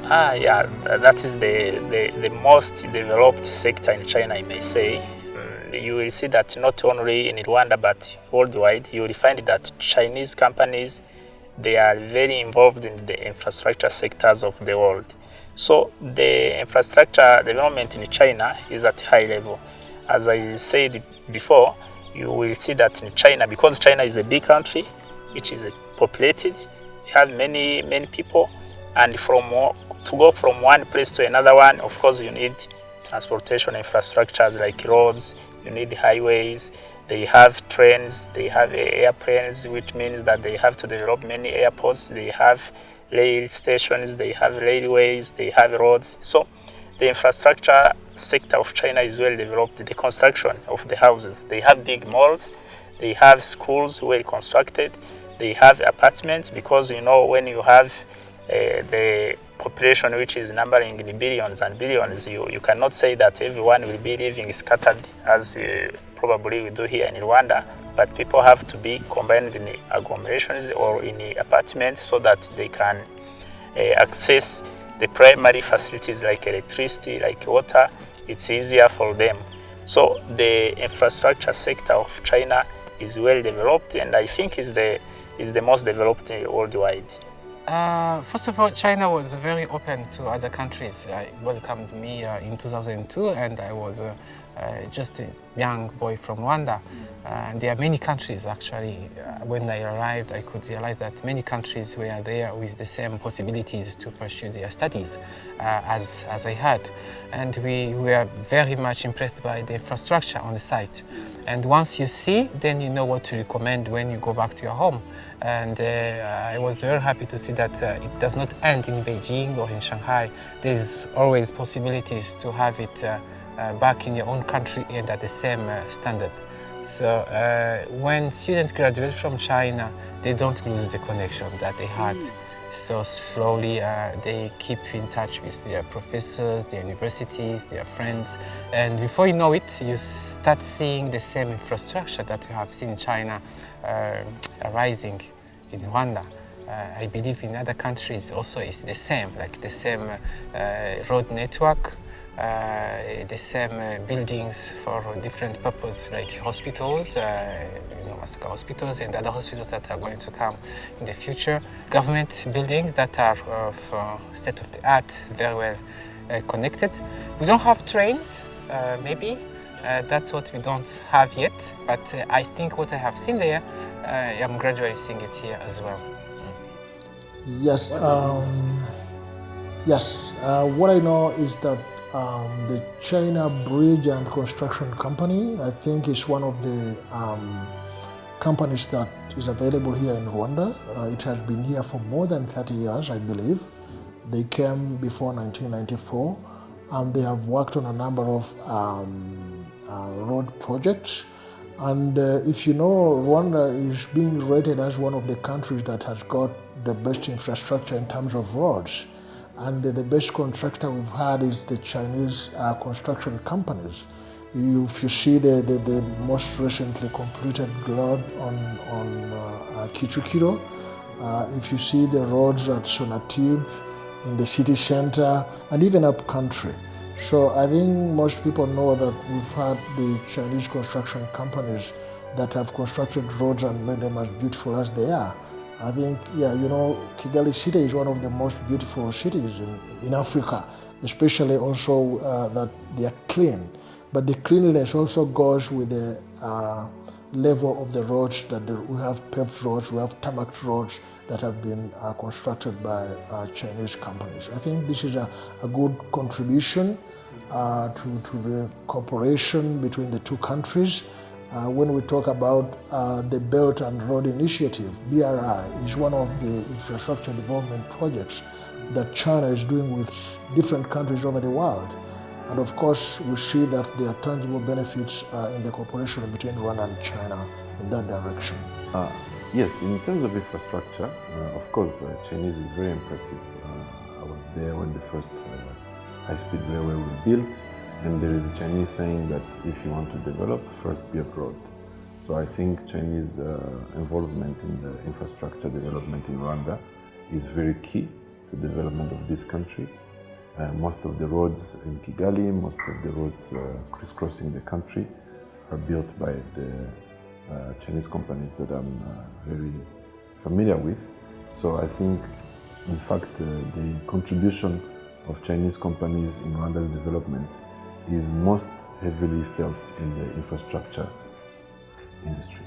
Yeah, that is the most developed sector in China, I may say. You will see that not only in Rwanda but worldwide, you will find that Chinese companies, they are very involved in the infrastructure sectors of the world. So the infrastructure development in China is at high level. As I said before, you will see that in China, because China is a big country, which is populated, you have many people, and to go from one place to another one, of course, you need transportation infrastructures like roads, you need highways, they have trains, they have airplanes, which means that they have to develop many airports, they have rail stations, they have railways, they have roads. So the infrastructure sector of China is well developed. The construction of the houses, they have big malls, they have schools well constructed, they have apartments, because you know when you have the population which is numbering in billions and billions, you cannot say that everyone will be living scattered as probably we do here in Rwanda, but people have to be combined in agglomerations or in apartments so that they can access the primary facilities like electricity, like water. It's easier for them. So the infrastructure sector of China is well developed, and I think is the most developed worldwide. First of all, China was very open to other countries. It welcomed me in 2002, and I was just a young boy from Rwanda. And there are many countries, actually. When I arrived, I could realize that many countries were there with the same possibilities to pursue their studies as I had. And we were very much impressed by the infrastructure on the site. And once you see, then you know what to recommend when you go back to your home. And I was very happy to see that it does not end in Beijing or in Shanghai. There's always possibilities to have it back in your own country and at the same standard. So when students graduate from China, they don't lose the connection that they had. So slowly they keep in touch with their professors, their universities, their friends. And before you know it, you start seeing the same infrastructure that you have seen in China rising in Rwanda. I believe in other countries also it's the same, like the same road network, the same buildings for different purposes, like hospitals, Masaka hospitals and other hospitals that are going to come in the future. Government buildings that are of state of the art, very well connected. We don't have trains, maybe. That's what we don't have yet, but I think what I have seen there, I'm gradually seeing it here as well. Yes, yes. What I know is that the China Bridge and Construction Company, I think, is one of the companies that is available here in Rwanda. It has been here for more than 30 years, I believe. They came before 1994, and they have worked on a number of road projects. And if you know, Rwanda is being rated as one of the countries that has got the best infrastructure in terms of roads. And the best contractor we've had is the Chinese construction companies. If you see the most recently completed road on Kichukiro, if you see the roads at Sonatube, in the city center, and even up country. So I think most people know that we've had the Chinese construction companies that have constructed roads and made them as beautiful as they are. I think, yeah, you know, Kigali City is one of the most beautiful cities in Africa, especially also that they are clean. But the cleanliness also goes with the level of the roads that we have paved roads, we have tarmac roads that have been constructed by Chinese companies. I think this is a good contribution to the cooperation between the two countries. When we talk about the Belt and Road Initiative, BRI is one of the infrastructure development projects that China is doing with different countries over the world. And of course, we see that there are tangible benefits in the cooperation between Rwanda and China in that direction. Yes, in terms of infrastructure, of course, Chinese is very impressive. I was there when the first high-speed railway was built, and there is a Chinese saying that if you want to develop, first build road. So I think Chinese involvement in the infrastructure development in Rwanda is very key, to the development of this country. Most of the roads in Kigali, most of the roads crisscrossing the country are built by the Chinese companies that I'm very familiar with. So I think, in fact, the contribution of Chinese companies in Rwanda's development is most heavily felt in the infrastructure industry.